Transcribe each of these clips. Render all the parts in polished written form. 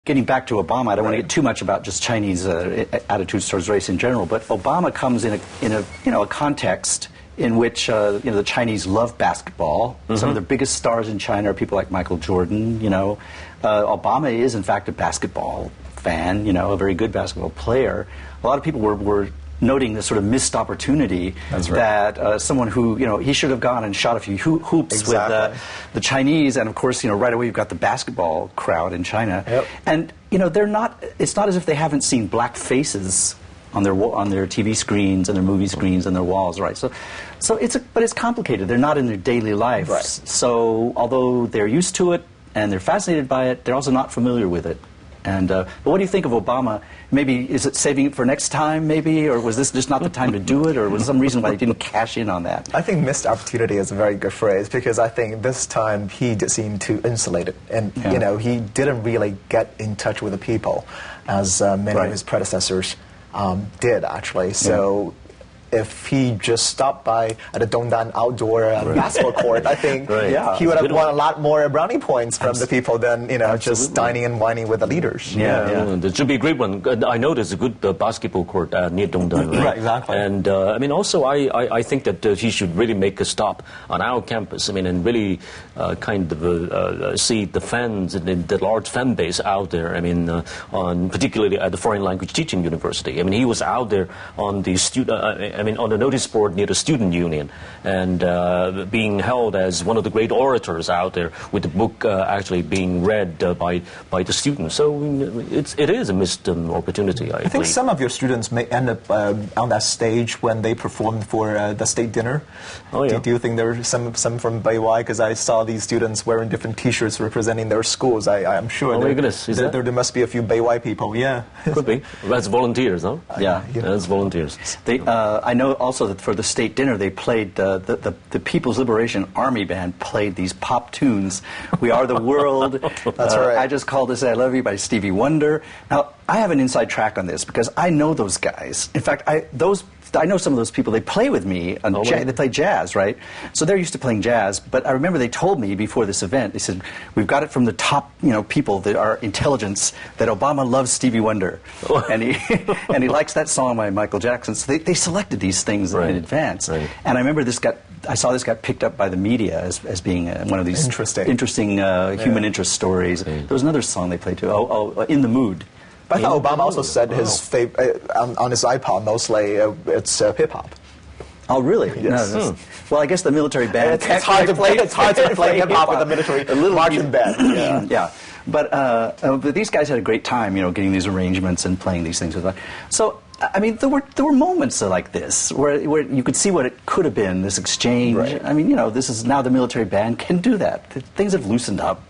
Getting back to Obama, I don't want to get too much about just Chinese attitudes towards race in general, but Obama comes in a context in which the Chinese love basketball. Some of their biggest stars in China are people like Michael Jordan. Obama is in fact a basketball fan. A very good basketball player. A lot of people were noting this sort of missed opportunity that someone who he should have gone and shot a few hoops with the Chinese, and of course right away you've got the basketball crowd in China, and they're not. It's not as if they haven't seen black faces on their TV screens and their movie screens and their walls, right? So but it's complicated. They're not in their daily life. Right. So although they're used to it and they're fascinated by it, they're also not familiar with it. And but what do you think of Obama? Maybe is it saving it for next time, maybe, or was this just not the time to do it, or was there some reason why they didn't cash in on that? I think missed opportunity is a very good phrase, because I think this time he did seem too insulated, and he didn't really get in touch with the people as many of his predecessors did, actually. So if he just stopped by at the Dongdan outdoor basketball court, I think he would have won a lot more brownie points from the people than just dining and whining with the leaders. There should be a great one. I know there's a good basketball court near Dongdan. Right, exactly. And also I think that he should really make a stop on our campus. And really kind of see the fans and the large fan base out there. On particularly at the Foreign Language Teaching University. He was out there on the on the notice board near the student union, and being held as one of the great orators out there, with the book actually being read by the students. So it is a missed opportunity. I think some of your students may end up on that stage when they perform for the state dinner. Oh, yeah. Do you think there are some from BY? Because I saw these students wearing different T-shirts representing their schools. I'm sure there must be a few BY people. Yeah, could be. That's volunteers, huh? Yeah, that's volunteers. I know also that for the state dinner they played the People's Liberation Army Band played these pop tunes. We Are the World. That's right. I Just Called to Say I Love You by Stevie Wonder. Now I have an inside track on this because I know those guys. In fact, I know some of those people. They play with me. They play jazz, right? So they're used to playing jazz. But I remember they told me before this event, they said, we've got it from the top people that are intelligence that Obama loves Stevie Wonder. and he likes that song by Michael Jackson. So they selected these things in advance. Right. And I remember I saw this got picked up by the media as being one of these interesting human interest stories. There was another song they played too, In the Mood. But I thought Obama also said his favorite on his iPod mostly it's hip-hop. Oh, really? Yes. No, well, I guess the military band. It's hard to play hip-hop with the military marching band. Yeah. But these guys had a great time, getting these arrangements and playing these things with us. So, there were moments like this where you could see what it could have been, this exchange. Right. This is now the military band can do that. Things have loosened up.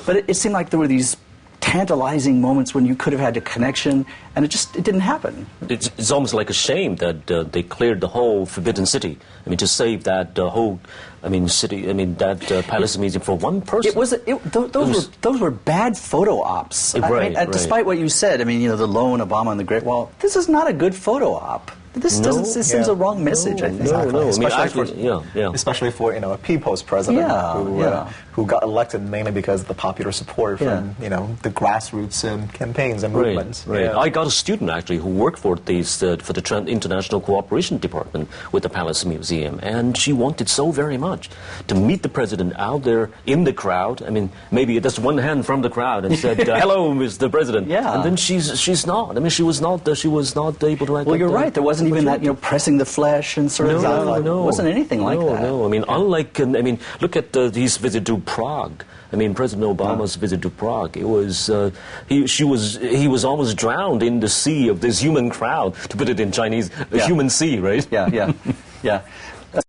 But it seemed like there were these tantalizing moments when you could have had a connection, and it didn't happen. It's almost like a shame that they cleared the whole Forbidden City. To save that whole, city. That Palace Museum for one person. Those were bad photo ops. Despite what you said, the lone Obama on the Great Wall. This is not a good photo op. This sends a wrong message, I think. Especially for a people's president who got elected mainly because of the popular support from the grassroots campaigns and movements. Right. I got a student actually who worked for the International Cooperation Department with the Palace Museum, and she wanted so very much to meet the president out there in the crowd. Maybe just one hand from the crowd and said, "Hello, Mr. President." Yeah. And then she's not. She was not able to. Well, you're right. There wasn't even that pressing the flesh and sort of. It wasn't anything like that. No. Unlike look at his visit to Prague. President Obama's visit to Prague. It was he was almost drowned in the sea of this human crowd. To put it in Chinese, a human sea, right? Yeah.